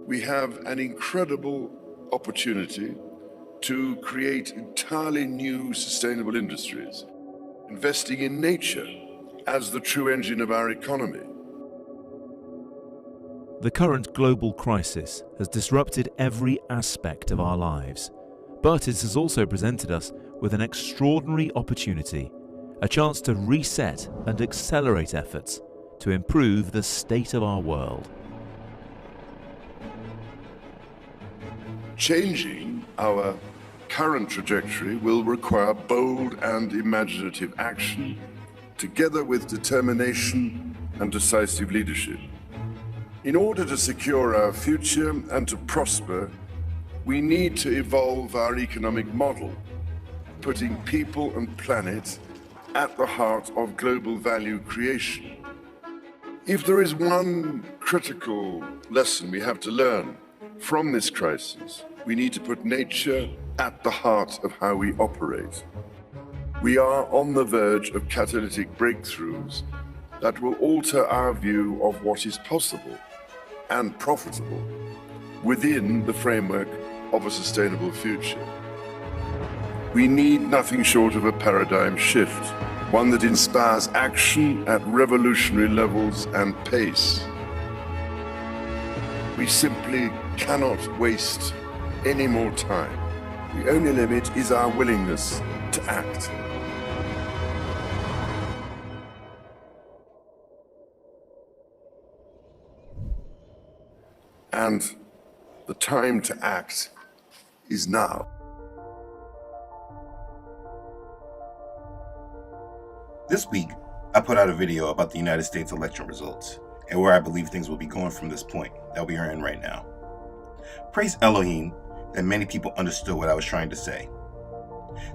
We have an incredible opportunity to create entirely new sustainable industries, investing in nature as the true engine of our economy. The current global crisis has disrupted every aspect of our lives, but it has also presented us with an extraordinary opportunity, a chance to reset and accelerate efforts to improve the state of our world. Changing our current trajectory will require bold and imaginative action, together with determination and decisive leadership. In order to secure our future and to prosper, we need to evolve our economic model, putting people and planet at the heart of global value creation. If there is one critical lesson we have to learn from this crisis, we need to put nature at the heart of how we operate. We are on the verge of catalytic breakthroughs that will alter our view of what is possible and profitable within the framework of a sustainable future. We need nothing short of a paradigm shift, one that inspires action at revolutionary levels and pace. We simply cannot waste any more time. The only limit is our willingness to act. And the time to act is now. This week, I put out a video about the United States election results and where I believe things will be going from this point that we are in right now. Praise Elohim that many people understood what I was trying to say.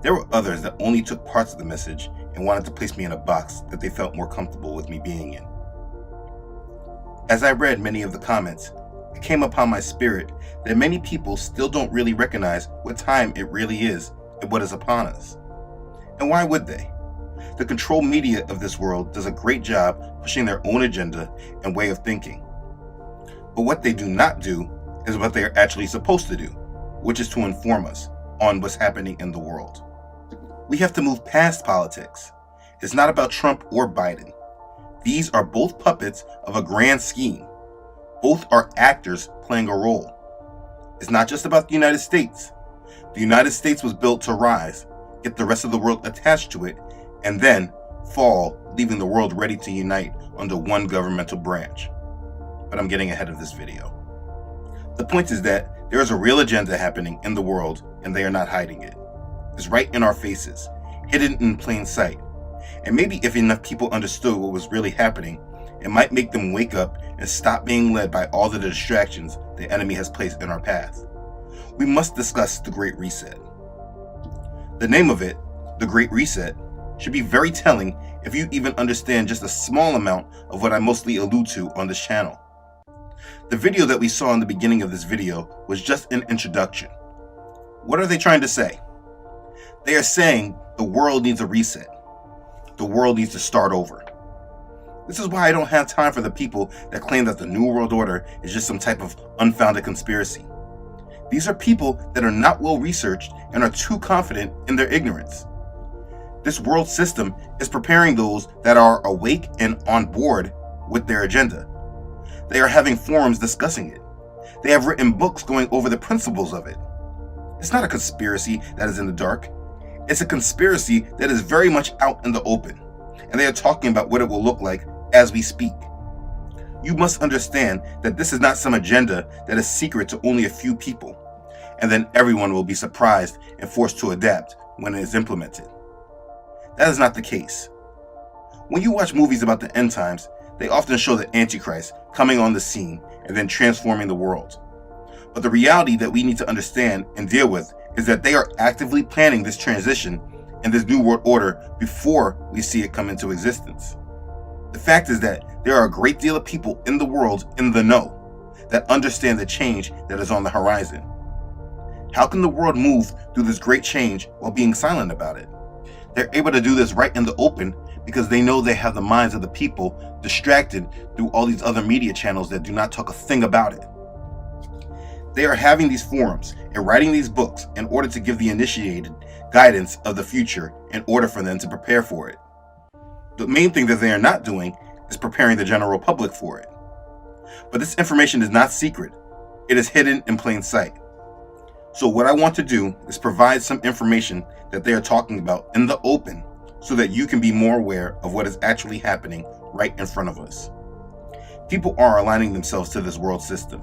There were others that only took parts of the message and wanted to place me in a box that they felt more comfortable with me being in. As I read many of the comments, it came upon my spirit that many people still don't really recognize what time it really is and what is upon us. And why would they? The control media of this world does a great job pushing their own agenda and way of thinking. But what they do not do is what they are actually supposed to do, which is to inform us on what's happening in the world. We have to move past politics. It's not about Trump or Biden. These are both puppets of a grand scheme. Both are actors playing a role. It's not just about the United States. The United States was built to rise, get the rest of the world attached to it, and then fall, leaving the world ready to unite under one governmental branch. But I'm getting ahead of this video. The point is that there is a real agenda happening in the world, and they are not hiding it. It's right in our faces, hidden in plain sight. And maybe if enough people understood what was really happening, it might make them wake up and stop being led by all the distractions the enemy has placed in our path. We must discuss the Great Reset. The name of it, the Great Reset, should be very telling if you even understand just a small amount of what I mostly allude to on this channel. The video that we saw in the beginning of this video was just an introduction. What are they trying to say? They are saying the world needs a reset. The world needs to start over. This is why I don't have time for the people that claim that the New World Order is just some type of unfounded conspiracy. These are people that are not well researched and are too confident in their ignorance. This world system is preparing those that are awake and on board with their agenda. They are having forums discussing it. They have written books going over the principles of it. It's not a conspiracy that is in the dark. It's a conspiracy that is very much out in the open, and they are talking about what it will look like as we speak. You must understand that this is not some agenda that is secret to only a few people, and then everyone will be surprised and forced to adapt when it is implemented. That is not the case. When you watch movies about the end times, they often show the Antichrist coming on the scene and then transforming the world. But the reality that we need to understand and deal with is that they are actively planning this transition and this new world order before we see it come into existence. The fact is that there are a great deal of people in the world in the know that understand the change that is on the horizon. How can the world move through this great change while being silent about it? They're able to do this right in the open because they know they have the minds of the people distracted through all these other media channels that do not talk a thing about it. They are having these forums and writing these books in order to give the initiated guidance of the future in order for them to prepare for it. The main thing that they are not doing is preparing the general public for it. But this information is not secret. It is hidden in plain sight. So what I want to do is provide some information that they are talking about in the open so that you can be more aware of what is actually happening right in front of us. People are aligning themselves to this world system.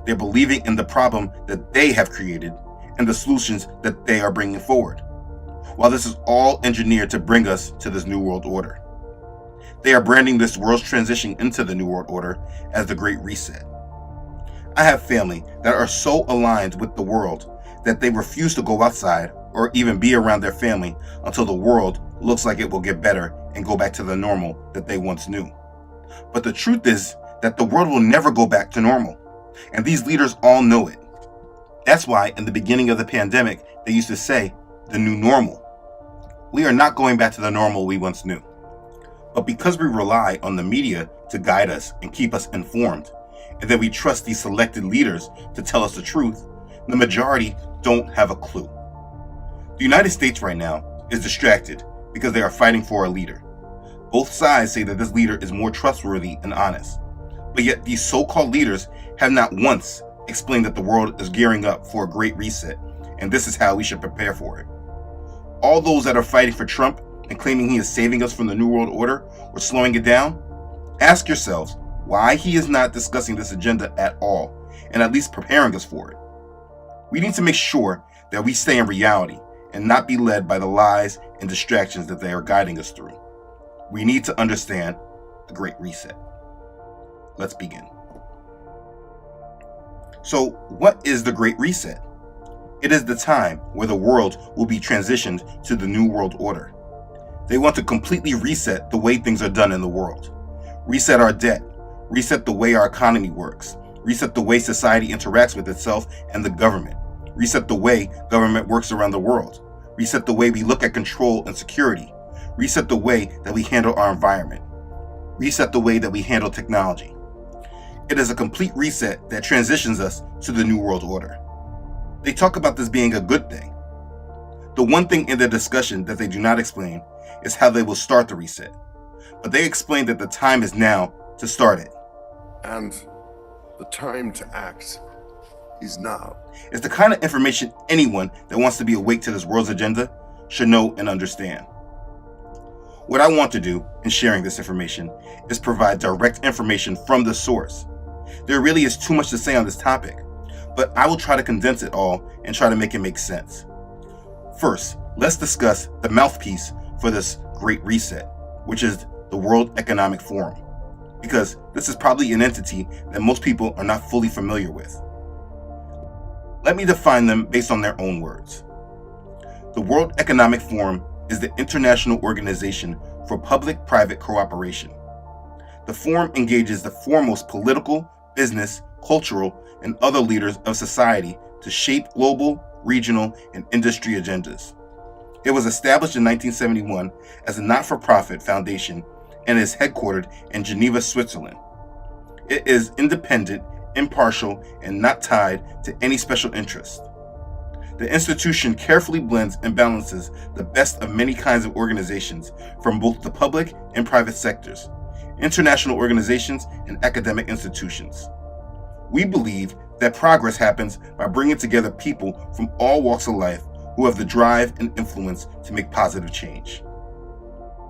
They're believing in the problem that they have created and the solutions that they are bringing forward. While this is all engineered to bring us to this new world order. They are branding this world's transition into the new world order as the Great Reset. I have family that are so aligned with the world that they refuse to go outside or even be around their family until the world looks like it will get better and go back to the normal that they once knew. But the truth is that the world will never go back to normal, and these leaders all know it. That's why in the beginning of the pandemic, they used to say, the new normal. We are not going back to the normal we once knew. But because we rely on the media to guide us and keep us informed, and that we trust these selected leaders to tell us the truth, the majority don't have a clue. The United States right now is distracted because they are fighting for a leader. Both sides say that this leader is more trustworthy and honest, but yet these so-called leaders have not once explained that the world is gearing up for a great reset, and this is how we should prepare for it. All those that are fighting for Trump and claiming he is saving us from the New World Order or slowing it down, ask yourselves why he is not discussing this agenda at all and at least preparing us for it. We need to make sure that we stay in reality and not be led by the lies and distractions that they are guiding us through. We need to understand the Great Reset. Let's begin. So, what is the Great Reset? It is the time where the world will be transitioned to the New World Order. They want to completely reset the way things are done in the world. Reset our debt, reset the way our economy works, reset the way society interacts with itself and the government, reset the way government works around the world, reset the way we look at control and security, reset the way that we handle our environment, reset the way that we handle technology. It is a complete reset that transitions us to the New World Order. They talk about this being a good thing. The one thing in their discussion that they do not explain is how they will start the reset. But they explain that the time is now to start it. And the time to act is now. It's the kind of information anyone that wants to be awake to this world's agenda should know and understand. What I want to do in sharing this information is provide direct information from the source. There really is too much to say on this topic, but I will try to condense it all and try to make it make sense. First, let's discuss the mouthpiece for this Great Reset, which is the World Economic Forum, because this is probably an entity that most people are not fully familiar with. Let me define them based on their own words. The World Economic Forum is the international organization for public-private cooperation. The forum engages the foremost political, business, cultural, and other leaders of society to shape global, regional, and industry agendas. It was established in 1971 as a not-for-profit foundation and is headquartered in Geneva, Switzerland. It is independent, impartial, and not tied to any special interest. The institution carefully blends and balances the best of many kinds of organizations from both the public and private sectors, international organizations, and academic institutions. We believe that progress happens by bringing together people from all walks of life who have the drive and influence to make positive change.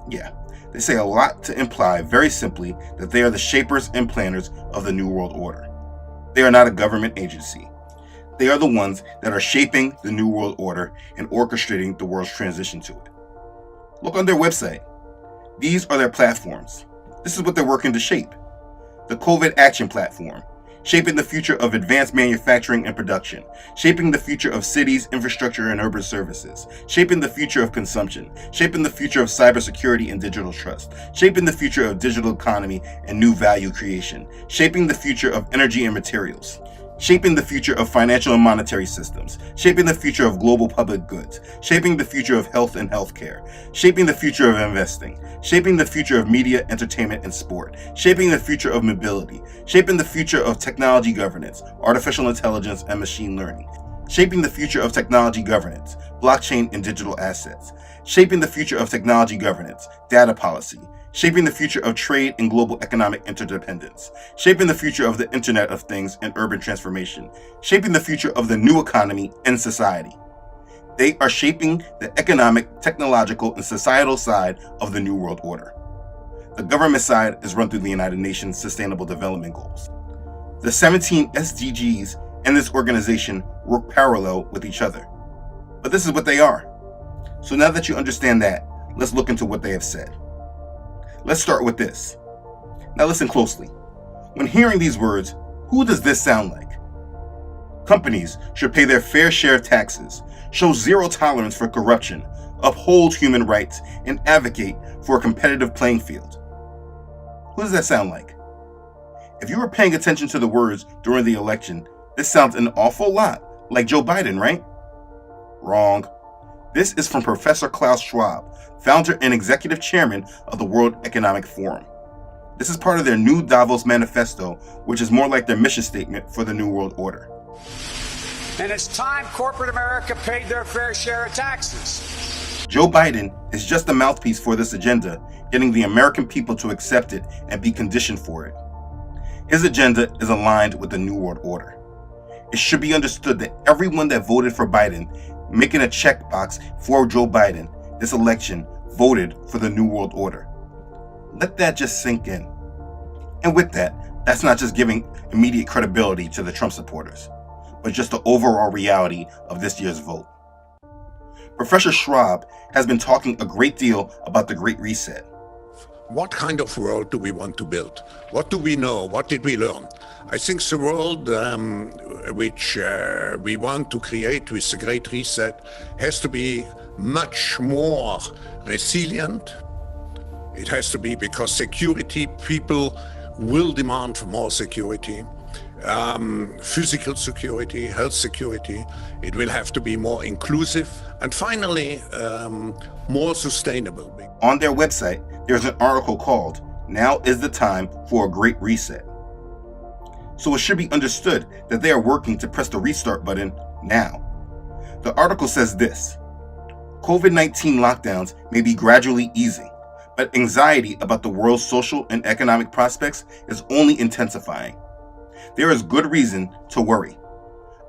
Yeah, they say a lot to imply very simply that they are the shapers and planners of the New World Order. They are not a government agency. They are the ones that are shaping the New World Order and orchestrating the world's transition to it. Look on their website. These are their platforms. This is what they're working to shape. The COVID Action Platform, shaping the future of advanced manufacturing and production, shaping the future of cities, infrastructure, and urban services, shaping the future of consumption, shaping the future of cybersecurity and digital trust, shaping the future of digital economy and new value creation, shaping the future of energy and materials, shaping the future of financial and monetary systems, shaping the future of global public goods, shaping the future of health and healthcare, shaping the future of investing, shaping the future of media, entertainment, and sport, shaping the future of mobility, shaping the future of technology governance, artificial intelligence, and machine learning, shaping the future of technology governance, blockchain and digital assets, shaping the future of technology governance, data policy, shaping the future of trade and global economic interdependence, shaping the future of the Internet of Things and urban transformation, shaping the future of the new economy and society. They are shaping the economic, technological, and societal side of the New World Order. The government side is run through the United Nations Sustainable Development Goals. The 17 SDGs and this organization work parallel with each other. But this is what they are. So now that you understand that, let's look into what they have said. Let's start with this. Now listen closely. When hearing these words, who does this sound like? Companies should pay their fair share of taxes, show zero tolerance for corruption, uphold human rights, and advocate for a competitive playing field. Who does that sound like? If you were paying attention to the words during the election, this sounds an awful lot like Joe Biden, right? Wrong. This is from Professor Klaus Schwab, founder and executive chairman of the World Economic Forum. This is part of their new Davos Manifesto, which is more like their mission statement for the New World Order. And it's time corporate America paid their fair share of taxes. Joe Biden is just a mouthpiece for this agenda, getting the American people to accept it and be conditioned for it. His agenda is aligned with the New World Order. It should be understood that everyone that voted for Biden, making a checkbox for Joe Biden this election, voted for the New World Order. Let that just sink in. And with that, that's not just giving immediate credibility to the Trump supporters, but just the overall reality of this year's vote. Professor Schwab has been talking a great deal about the Great Reset. What kind of world do we want to build? What do we know? What did we learn? I think the world which we want to create with the Great Reset has to be much more resilient. It has to be because security, people will demand more security. Physical security, health security. It will have to be more inclusive and finally more sustainable. On their website, there's an article called "Now is the Time for a Great Reset." So it should be understood that they are working to press the restart button now. The article says this: COVID-19 lockdowns may be gradually easing, but anxiety about the world's social and economic prospects is only intensifying. There is good reason to worry.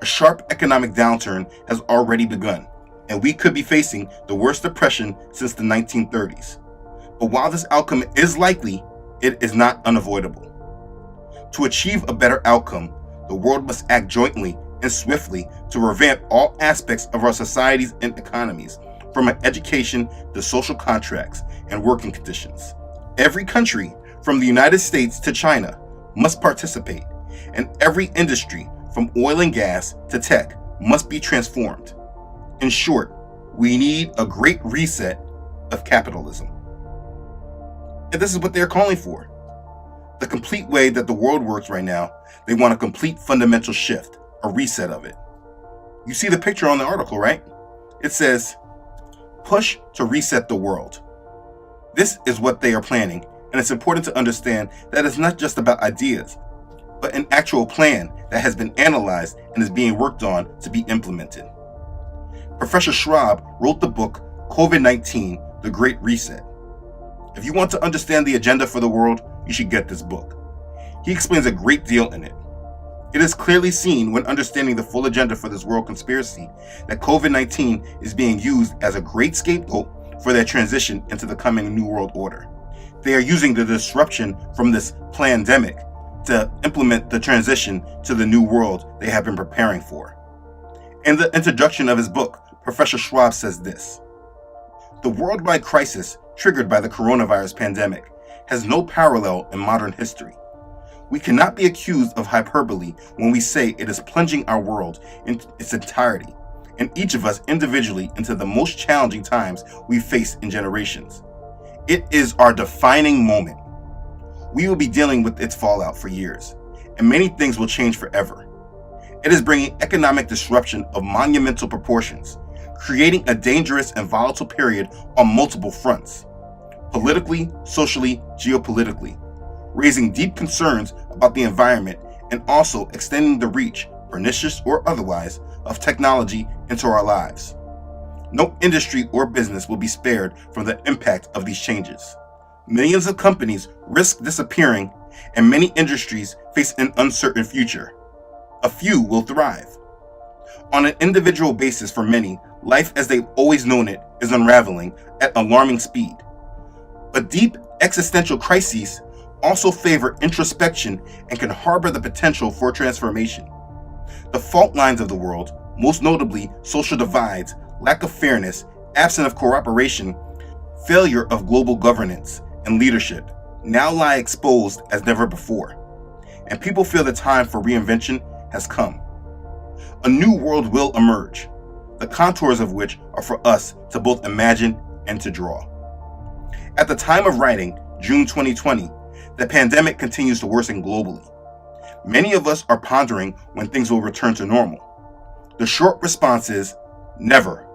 A sharp economic downturn has already begun, and we could be facing the worst depression since the 1930s. But while this outcome is likely, it is not unavoidable. To achieve a better outcome, the world must act jointly and swiftly to revamp all aspects of our societies and economies, from education to social contracts and working conditions. Every country, from the United States to China, must participate, and every industry, from oil and gas to tech, must be transformed. In short, we need a great reset of capitalism. And this is what they're calling for. The complete way that the world works right now, they want a complete fundamental shift, a reset of it. You see the picture on the article, right? It says, "Push to reset the world." This is what they are planning, and it's important to understand that it's not just about ideas, but an actual plan that has been analyzed and is being worked on to be implemented. Professor Schwab wrote the book COVID-19, The Great Reset. If you want to understand the agenda for the world, you should get this book. He explains a great deal in it. It is clearly seen when understanding the full agenda for this world conspiracy that COVID-19 is being used as a great scapegoat for their transition into the coming New World Order. They are using the disruption from this plandemic to implement the transition to the new world they have been preparing for. In the introduction of his book, Professor Schwab says this: "The worldwide crisis triggered by the coronavirus pandemic has no parallel in modern history. We cannot be accused of hyperbole when we say it is plunging our world in its entirety, and each of us individually, into the most challenging times we've faced in generations. It is our defining moment. We will be dealing with its fallout for years, and many things will change forever. It is bringing economic disruption of monumental proportions, creating a dangerous and volatile period on multiple fronts, politically, socially, geopolitically, raising deep concerns about the environment and also extending the reach, pernicious or otherwise, of technology into our lives. No industry or business will be spared from the impact of these changes. Millions of companies risk disappearing, and many industries face an uncertain future. A few will thrive. On an individual basis for many, life as they've always known it is unraveling at alarming speed. But deep existential crises also favor introspection and can harbor the potential for transformation. The fault lines of the world, most notably social divides, lack of fairness, absence of cooperation, failure of global governance and leadership, now lie exposed as never before, and people feel the time for reinvention has come. A new world will emerge, the contours of which are for us to both imagine and to draw. At the time of writing, June 2020, the pandemic continues to worsen globally. Many of us are pondering when things will return to normal. The short response is never.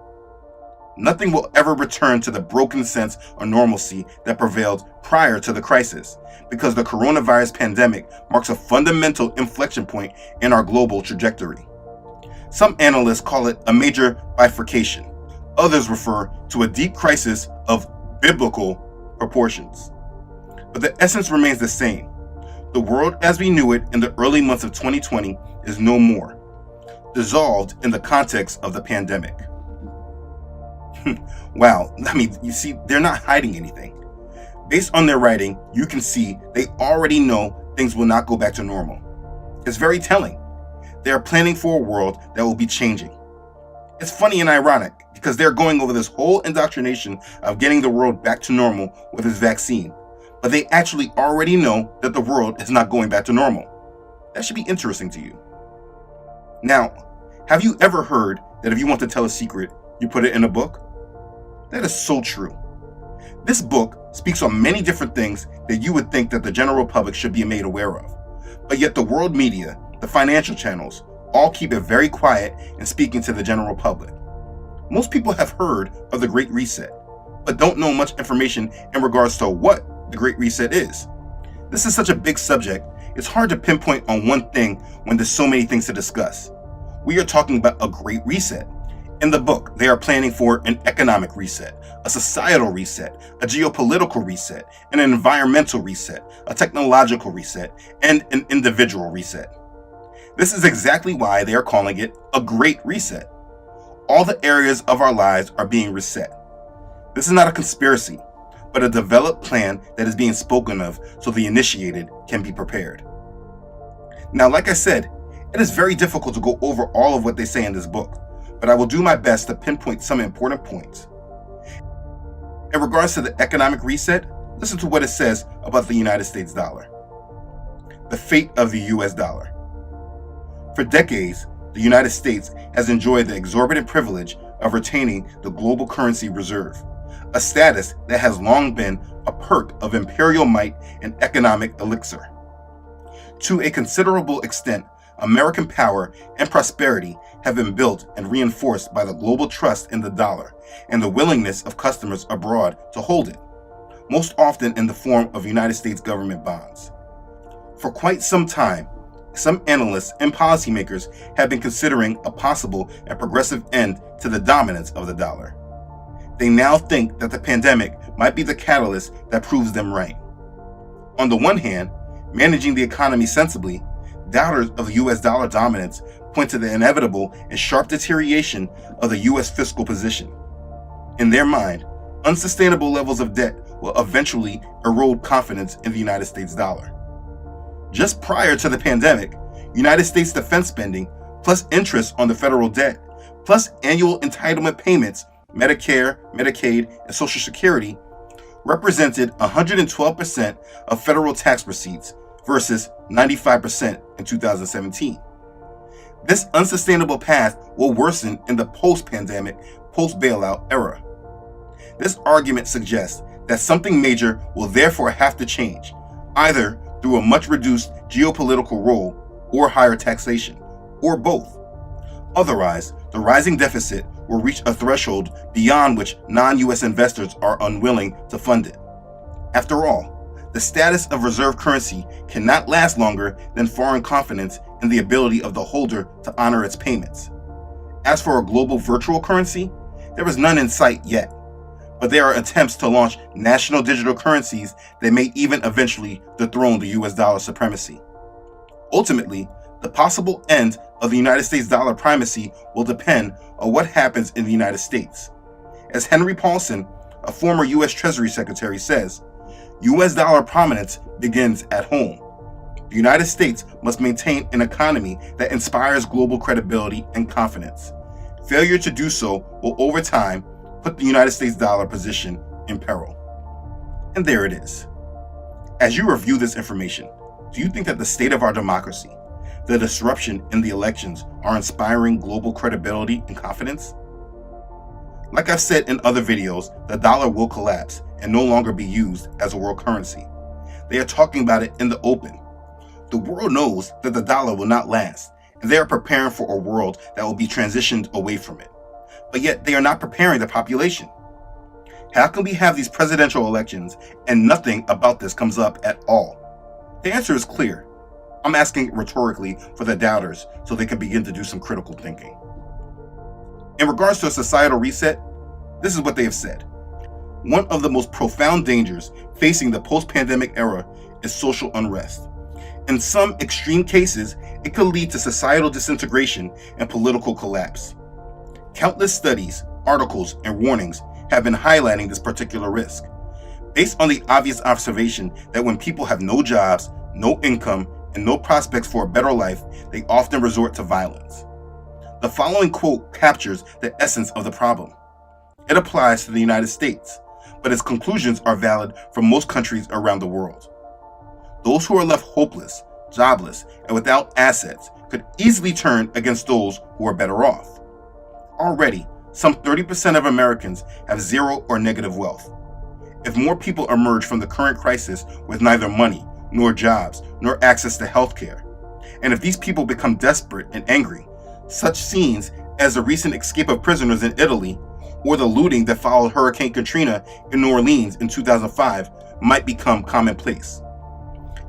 Nothing will ever return to the broken sense of normalcy that prevailed prior to the crisis, because the coronavirus pandemic marks a fundamental inflection point in our global trajectory. Some analysts call it a major bifurcation. Others refer to a deep crisis of biblical proportions. But the essence remains the same. The world as we knew it in the early months of 2020 is no more, dissolved in the context of the pandemic. Wow, I mean, you see, they're not hiding anything. Based on their writing, you can see they already know things will not go back to normal. It's very telling. They are planning for a world that will be changing. It's funny and ironic because they're going over this whole indoctrination of getting the world back to normal with this vaccine, but they actually already know that the world is not going back to normal. That should be interesting to you. Now, have you ever heard that if you want to tell a secret, you put it in a book? That is so true. This book speaks on many different things that you would think that the general public should be made aware of. But yet the world media, the financial channels, all keep it very quiet in speaking to the general public. Most people have heard of the Great Reset, but don't know much information in regards to what the Great Reset is. This is such a big subject, it's hard to pinpoint on one thing when there's so many things to discuss. We are talking about a Great Reset. In the book, they are planning for an economic reset, a societal reset, a geopolitical reset, an environmental reset, a technological reset, and an individual reset. This is exactly why they are calling it a Great Reset. All the areas of our lives are being reset. This is not a conspiracy, but a developed plan that is being spoken of so the initiated can be prepared. Now, like I said, it is very difficult to go over all of what they say in this book, but I will do my best to pinpoint some important points. In regards to the economic reset, listen to what it says about the United States dollar. The fate of the US dollar. For decades, the United States has enjoyed the exorbitant privilege of retaining the global currency reserve, a status that has long been a perk of imperial might and economic elixir. To a considerable extent, American power and prosperity have been built and reinforced by the global trust in the dollar and the willingness of customers abroad to hold it, most often in the form of United States government bonds. For quite some time, some analysts and policymakers have been considering a possible and progressive end to the dominance of the dollar. They now think that the pandemic might be the catalyst that proves them right. On the one hand, managing the economy sensibly, doubters of the US dollar dominance point to the inevitable and sharp deterioration of the US fiscal position. In their mind, unsustainable levels of debt will eventually erode confidence in the United States dollar. Just prior to the pandemic, United States defense spending, plus interest on the federal debt, plus annual entitlement payments, Medicare, Medicaid, and Social Security, represented 112% of federal tax receipts versus 95% in 2017. This unsustainable path will worsen in the post-pandemic, post-bailout era. This argument suggests that something major will therefore have to change, either through a much reduced geopolitical role or higher taxation, or both. Otherwise, the rising deficit will reach a threshold beyond which non-US investors are unwilling to fund it. After all, the status of reserve currency cannot last longer than foreign confidence in the ability of the holder to honor its payments. As for a global virtual currency, there is none in sight yet, but there are attempts to launch national digital currencies that may even eventually dethrone the US dollar supremacy. Ultimately, the possible end of the United States dollar primacy will depend on what happens in the United States. As Henry Paulson, a former US Treasury Secretary, says, US dollar prominence begins at home. The United States must maintain an economy that inspires global credibility and confidence. Failure to do so will, over time, put the United States dollar position in peril. And there it is. As you review this information, do you think that the state of our democracy, the disruption in the elections, are inspiring global credibility and confidence? Like I've said in other videos, the dollar will collapse and no longer be used as a world currency. They are talking about it in the open. The world knows that the dollar will not last, and they are preparing for a world that will be transitioned away from it. But yet they are not preparing the population. How can we have these presidential elections and nothing about this comes up at all? The answer is clear. I'm asking rhetorically for the doubters so they can begin to do some critical thinking. In regards to a societal reset, this is what they have said. One of the most profound dangers facing the post-pandemic era is social unrest. In some extreme cases, it could lead to societal disintegration and political collapse. Countless studies, articles, and warnings have been highlighting this particular risk, based on the obvious observation that when people have no jobs, no income, and no prospects for a better life, they often resort to violence. The following quote captures the essence of the problem. It applies to the United States, but its conclusions are valid for most countries around the world. Those who are left hopeless, jobless, and without assets could easily turn against those who are better off. Already, some 30% of Americans have zero or negative wealth. If more people emerge from the current crisis with neither money, nor jobs, nor access to health care, and if these people become desperate and angry, such scenes as the recent escape of prisoners in Italy or the looting that followed Hurricane Katrina in New Orleans in 2005 might become commonplace.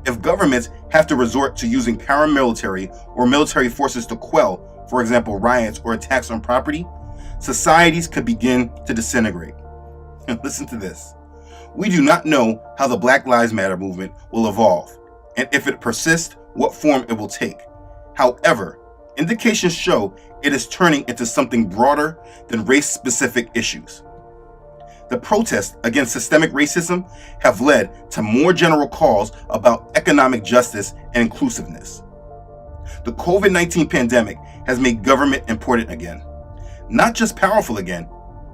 If governments have to resort to using paramilitary or military forces to quell, for example, riots or attacks on property, societies could begin to disintegrate. And listen to this. We do not know how the Black Lives Matter movement will evolve, and if it persists, what form it will take. However, indications show it is turning into something broader than race-specific issues. The protests against systemic racism have led to more general calls about economic justice and inclusiveness. The COVID-19 pandemic has made government important again, not just powerful again.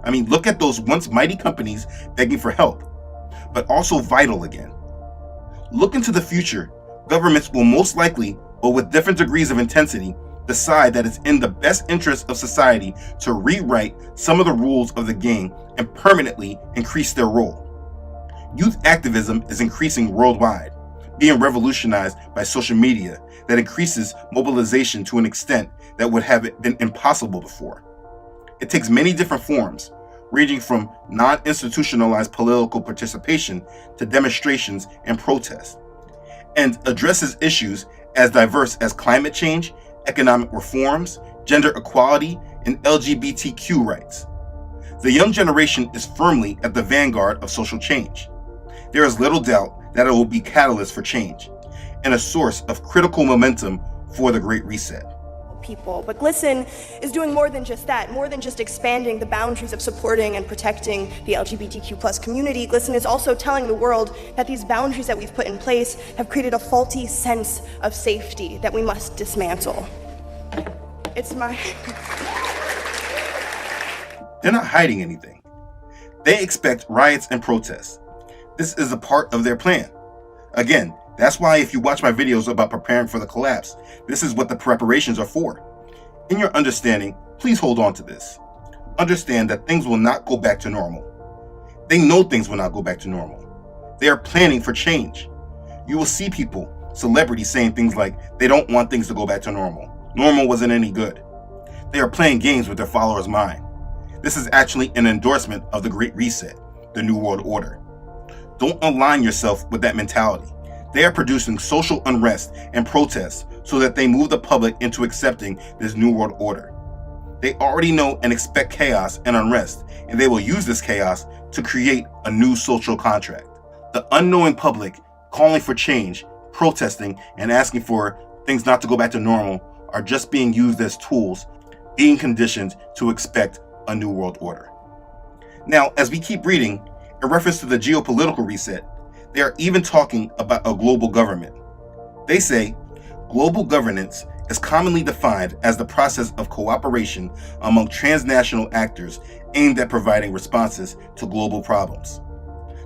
I mean, look at those once mighty companies begging for help, but also vital again. Look into the future. Governments will most likely, but with different degrees of intensity, decide that it's in the best interest of society to rewrite some of the rules of the game and permanently increase their role. Youth activism is increasing worldwide, being revolutionized by social media that increases mobilization to an extent that would have been impossible before. It takes many different forms, ranging from non-institutionalized political participation to demonstrations and protests, and addresses issues as diverse as climate change, economic reforms, gender equality, and LGBTQ rights. The young generation is firmly at the vanguard of social change. There is little doubt that it will be a catalyst for change and a source of critical momentum for the Great Reset. People. But GLSEN is doing more than just that, more than just expanding the boundaries of supporting and protecting the LGBTQ+ community. GLSEN is also telling the world that these boundaries that we've put in place have created a faulty sense of safety that we must dismantle. They're not hiding anything. They expect riots and protests. This is a part of their plan. Again, that's why if you watch my videos about preparing for the collapse, this is what the preparations are for. In your understanding, please hold on to this. Understand that things will not go back to normal. They know things will not go back to normal. They are planning for change. You will see people, celebrities saying things like they don't want things to go back to normal, normal wasn't any good. They are playing games with their followers' mind. This is actually an endorsement of the Great Reset, the New World Order. Don't align yourself with that mentality. They are producing social unrest and protests so that they move the public into accepting this New World Order. They already know and expect chaos and unrest, and they will use this chaos to create a new social contract. The unknowing public calling for change, protesting, and asking for things not to go back to normal are just being used as tools, being conditioned to expect a new world order. Now, as we keep reading, in reference to the geopolitical reset, they are even talking about a global government. They say, global governance is commonly defined as the process of cooperation among transnational actors aimed at providing responses to global problems.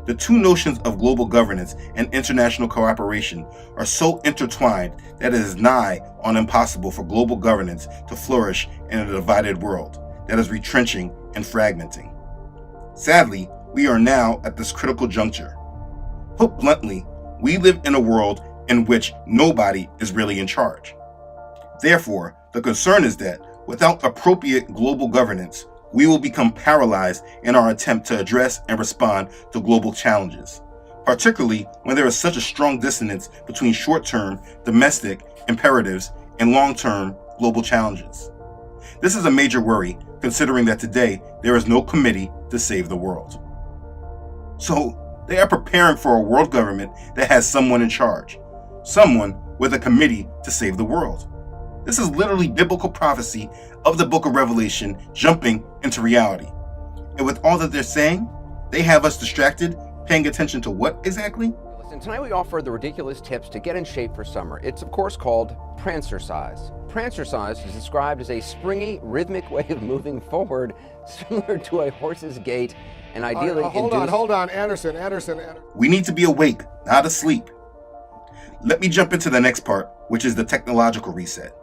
The two notions of global governance and international cooperation are so intertwined that it is nigh on impossible for global governance to flourish in a divided world that is retrenching and fragmenting. Sadly, we are now at this critical juncture. Put bluntly, we live in a world in which nobody is really in charge. Therefore, the concern is that without appropriate global governance, we will become paralyzed in our attempt to address and respond to global challenges, particularly when there is such a strong dissonance between short-term, domestic imperatives and long-term global challenges. This is a major worry, considering that today there is no committee to save the world. So, they are preparing for a world government that has someone in charge, someone with a committee to save the world. This is literally biblical prophecy of the book of Revelation jumping into reality. And with all that they're saying, they have us distracted, paying attention to what exactly? Listen, tonight we offer the ridiculous tips to get in shape for summer. It's of course called Prancercise. Prancercise is described as a springy, rhythmic way of moving forward, similar to a horse's gait, and ideally Hold on, Anderson. We need to be awake, not asleep. Let me jump into the next part, which is the technological reset.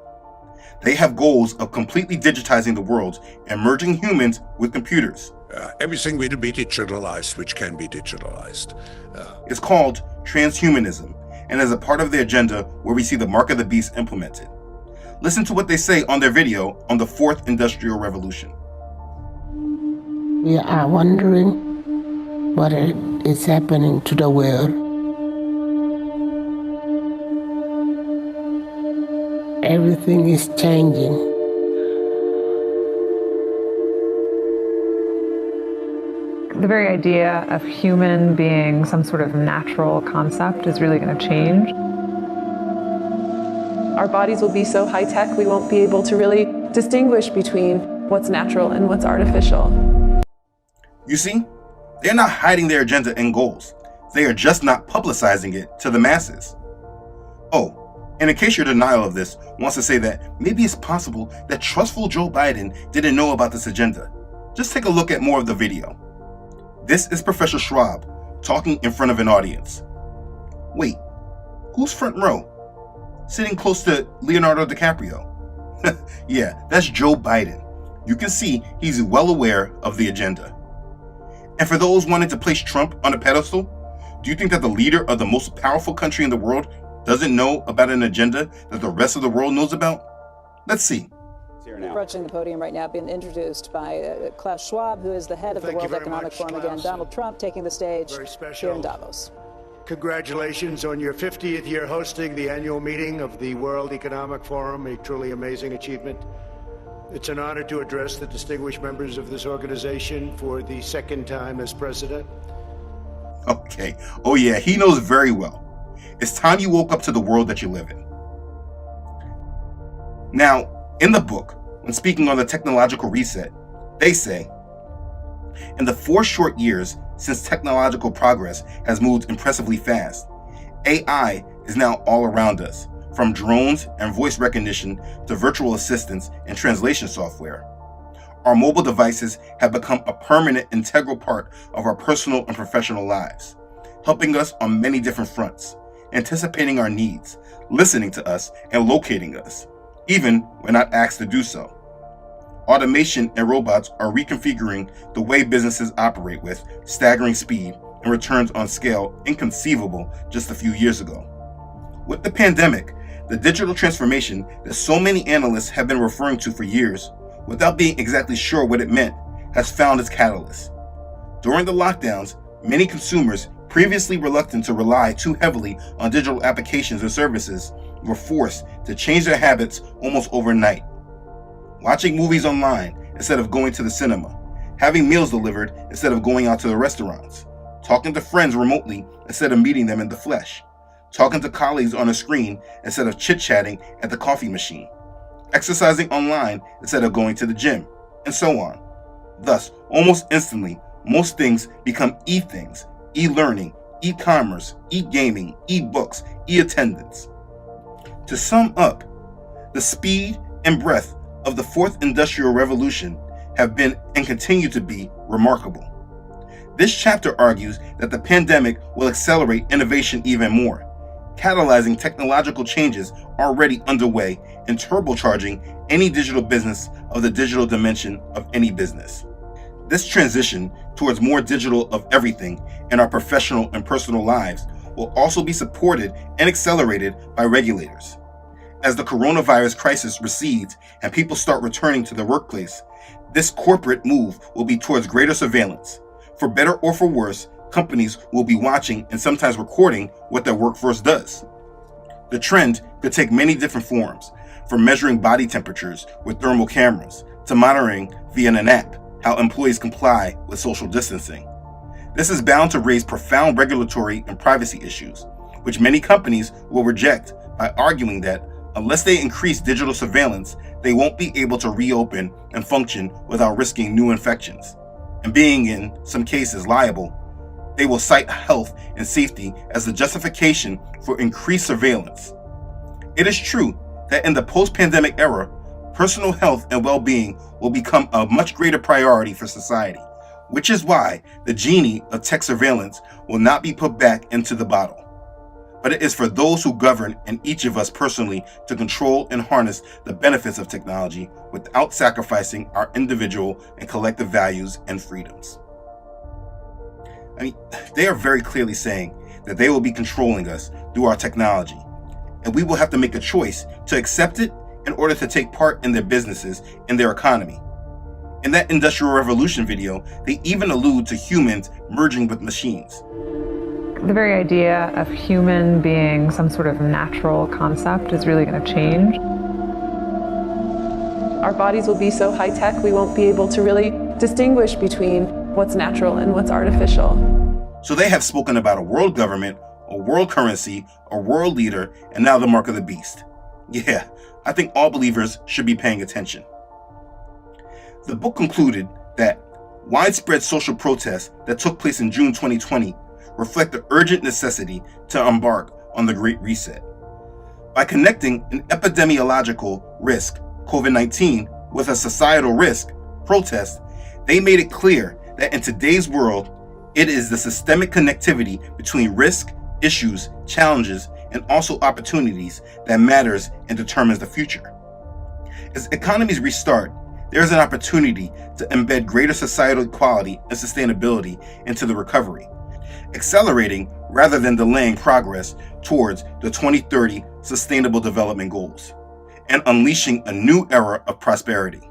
They have goals of completely digitizing the world and merging humans with computers. Everything will be digitalized, which can be digitalized. It's called transhumanism, and is a part of their agenda where we see the mark of the beast implemented. Listen to what they say on their video on the Fourth Industrial Revolution. We are wondering what is happening to the world. Everything is changing. The very idea of human being some sort of natural concept is really going to change. Our bodies will be so high-tech we won't be able to really distinguish between what's natural and what's artificial. You see, they're not hiding their agenda and goals. They are just not publicizing it to the masses. Oh, and in case your denial of this wants to say that maybe it's possible that trustful Joe Biden didn't know about this agenda, just take a look at more of the video. This is Professor Schwab talking in front of an audience. Wait, who's front row? Sitting close to Leonardo DiCaprio. Yeah, that's Joe Biden. You can see he's well aware of the agenda. And for those wanting to place Trump on a pedestal, do you think that the leader of the most powerful country in the world doesn't know about an agenda that the rest of the world knows about? Let's see. Approaching the podium right now, being introduced by Klaus Schwab, who is the head of the World Economic Forum. Again, Donald Trump taking the stage here in Davos. Congratulations on your 50th year hosting the annual meeting of the World Economic Forum, a truly amazing achievement. It's an honor to address the distinguished members of this organization for the second time as president. Okay. Oh yeah, he knows very well. It's time you woke up to the world that you live in. Now, in the book, when speaking on the technological reset, they say, in the 4 short years since technological progress has moved impressively fast, AI is now all around us, from drones and voice recognition to virtual assistants and translation software. Our mobile devices have become a permanent, integral part of our personal and professional lives, helping us on many different fronts, anticipating our needs, listening to us, and locating us, even when not asked to do so. Automation and robots are reconfiguring the way businesses operate with staggering speed and returns on scale inconceivable just a few years ago. With the pandemic, The digital transformation that so many analysts have been referring to for years, without being exactly sure what it meant, has found its catalyst. During the lockdowns, many consumers, previously reluctant to rely too heavily on digital applications or services, were forced to change their habits almost overnight. Watching movies online instead of going to the cinema, having meals delivered instead of going out to the restaurants, talking to friends remotely instead of meeting them in the flesh, talking to colleagues on a screen instead of chit-chatting at the coffee machine, exercising online instead of going to the gym, and so on. Thus, almost instantly, most things become e-things, e-learning, e-commerce, e-gaming, e-books, e-attendance. To sum up, the speed and breadth of the fourth industrial revolution have been and continue to be remarkable. This chapter argues that the pandemic will accelerate innovation even more, catalyzing technological changes already underway and turbocharging any digital business of the digital dimension of any business. This transition towards more digital of everything in our professional and personal lives will also be supported and accelerated by regulators. As the coronavirus crisis recedes and people start returning to the workplace, this corporate move will be towards greater surveillance. For better or for worse, companies will be watching and sometimes recording what their workforce does. The trend could take many different forms, from measuring body temperatures with thermal cameras to monitoring via an app how employees comply with social distancing. This is bound to raise profound regulatory and privacy issues, which many companies will reject by arguing that unless they increase digital surveillance, they won't be able to reopen and function without risking new infections. And being, in some cases, liable, they will cite health and safety as the justification for increased surveillance. It is true that in the post-pandemic era, personal health and well-being will become a much greater priority for society, which is why the genie of tech surveillance will not be put back into the bottle. But it is for those who govern and each of us personally to control and harness the benefits of technology without sacrificing our individual and collective values and freedoms. They are very clearly saying that they will be controlling us through our technology, and we will have to make a choice to accept it in order to take part in their businesses and their economy. In that Industrial Revolution video, they even allude to humans merging with machines. The very idea of human being some sort of natural concept is really going to change. Our bodies will be so high-tech we won't be able to really distinguish between what's natural and what's artificial. So they have spoken about a world government, a world currency, a world leader, and now the mark of the beast. Yeah, I think all believers should be paying attention. The book concluded that widespread social protests that took place in June 2020 reflect the urgent necessity to embark on the Great Reset. By connecting an epidemiological risk, COVID-19, with a societal risk, protest, they made it clear that in today's world, it is the systemic connectivity between risk, issues, challenges, and also opportunities that matters and determines the future. As economies restart, there is an opportunity to embed greater societal equality and sustainability into the recovery, accelerating rather than delaying progress towards the 2030 Sustainable Development Goals, and unleashing a new era of prosperity.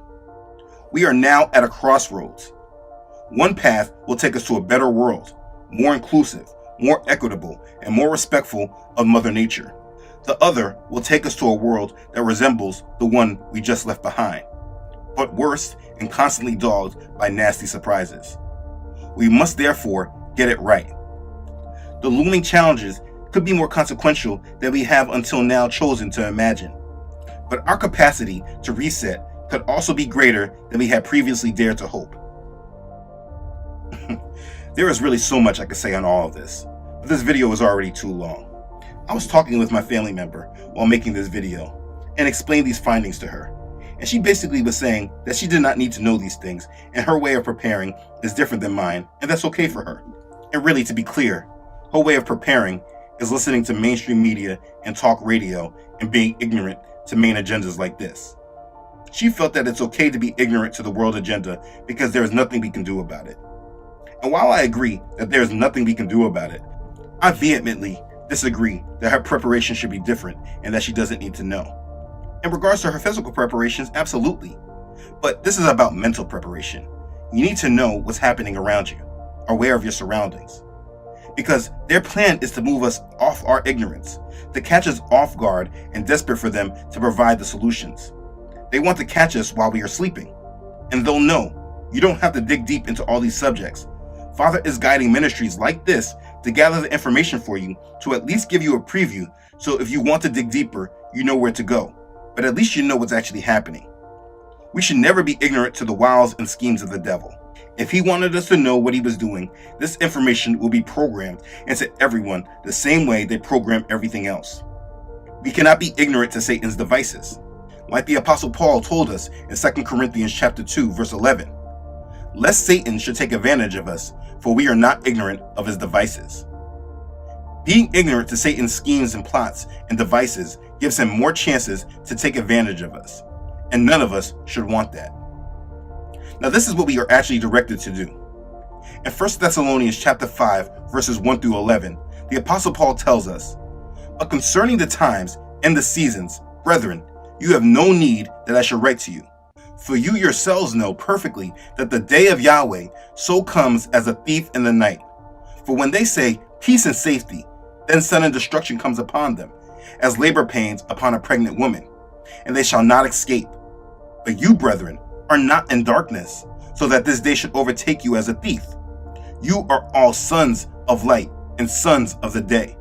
We are now at a crossroads. One path will take us to a better world, more inclusive, more equitable, and more respectful of Mother Nature. The other will take us to a world that resembles the one we just left behind, but worse and constantly dogged by nasty surprises. We must therefore get it right. The looming challenges could be more consequential than we have until now chosen to imagine, but our capacity to reset could also be greater than we had previously dared to hope. There is really so much I could say on all of this, but this video is already too long. I was talking with my family member while making this video and explained these findings to her, and she basically was saying that she did not need to know these things and her way of preparing is different than mine, and that's okay for her. And really, to be clear, her way of preparing is listening to mainstream media and talk radio and being ignorant to main agendas like this. She felt that it's okay to be ignorant to the world agenda because there is nothing we can do about it. And while I agree that there is nothing we can do about it, I vehemently disagree that her preparation should be different and that she doesn't need to know. In regards to her physical preparations, absolutely. But this is about mental preparation. You need to know what's happening around you, aware of your surroundings. Because their plan is to move us off our ignorance, to catch us off guard and desperate for them to provide the solutions. They want to catch us while we are sleeping. And they'll know you don't have to dig deep into all these subjects. Father is guiding ministries like this to gather the information for you, to at least give you a preview, so if you want to dig deeper, you know where to go. But at least you know what's actually happening. We should never be ignorant to the wiles and schemes of the devil. If he wanted us to know what he was doing, this information will be programmed into everyone the same way they program everything else. We cannot be ignorant to Satan's devices. Like the Apostle Paul told us in 2 Corinthians chapter 2, verse 11, lest Satan should take advantage of us, for we are not ignorant of his devices. Being ignorant to Satan's schemes and plots and devices gives him more chances to take advantage of us, and none of us should want that. Now this is what we are actually directed to do. In 1 Thessalonians chapter 5, verses 1 through 11, the Apostle Paul tells us, but concerning the times and the seasons, brethren, you have no need that I should write to you. For you yourselves know perfectly that the day of Yahweh so comes as a thief in the night. For when they say peace and safety, then sudden destruction comes upon them, as labor pains upon a pregnant woman, and they shall not escape. But you, brethren, are not in darkness, so that this day should overtake you as a thief. You are all sons of light and sons of the day.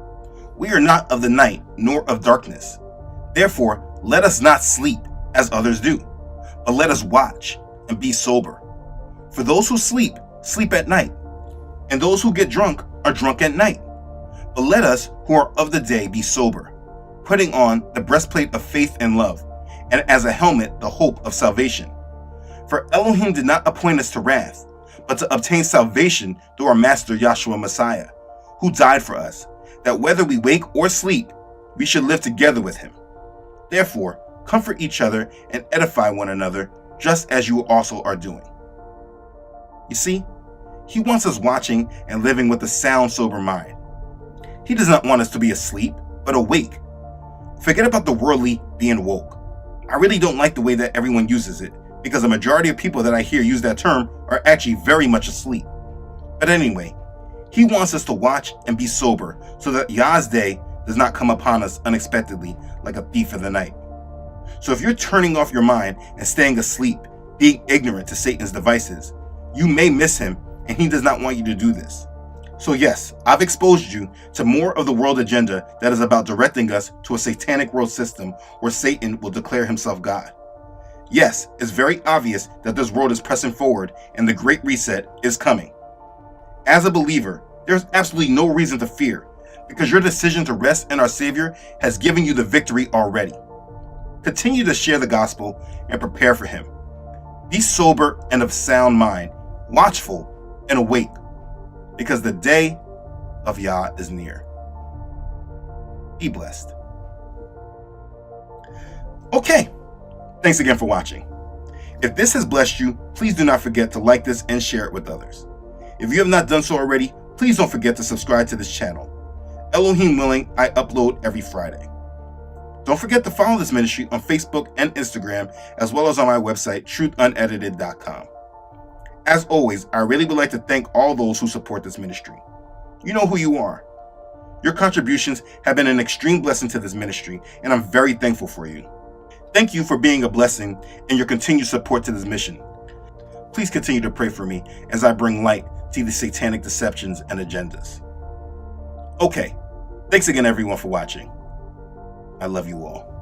We are not of the night, nor of darkness. Therefore, let us not sleep as others do, but let us watch and be sober. For those who sleep, sleep at night, and those who get drunk are drunk at night. But let us who are of the day be sober, putting on the breastplate of faith and love, and as a helmet the hope of salvation. For Elohim did not appoint us to wrath, but to obtain salvation through our Master Yahshua Messiah, who died for us, that whether we wake or sleep, we should live together with him. Therefore, comfort each other and edify one another, just as you also are doing. You see, he wants us watching and living with a sound, sober mind. He does not want us to be asleep, but awake. Forget about the worldly being woke. I really don't like the way that everyone uses it, because the majority of people that I hear use that term are actually very much asleep. But anyway, he wants us to watch and be sober so that Yah's day does not come upon us unexpectedly like a thief in the night. So if you're turning off your mind and staying asleep, being ignorant to Satan's devices, you may miss him, and he does not want you to do this. So yes, I've exposed you to more of the world agenda that is about directing us to a satanic world system where Satan will declare himself God. Yes, it's very obvious that this world is pressing forward and the Great Reset is coming. As a believer, there's absolutely no reason to fear, because your decision to rest in our Savior has given you the victory already. Continue to share the gospel and prepare for him. Be sober and of sound mind, watchful and awake, because the day of Yah is near. Be blessed. Okay, thanks again for watching. If this has blessed you, please do not forget to like this and share it with others. If you have not done so already, please don't forget to subscribe to this channel. Elohim willing, I upload every Friday. Don't forget to follow this ministry on Facebook and Instagram, as well as on my website, truthunedited.com. As always, I really would like to thank all those who support this ministry. You know who you are. Your contributions have been an extreme blessing to this ministry, and I'm very thankful for you. Thank you for being a blessing and your continued support to this mission. Please continue to pray for me as I bring light to these satanic deceptions and agendas. Okay, thanks again everyone for watching. I love you all.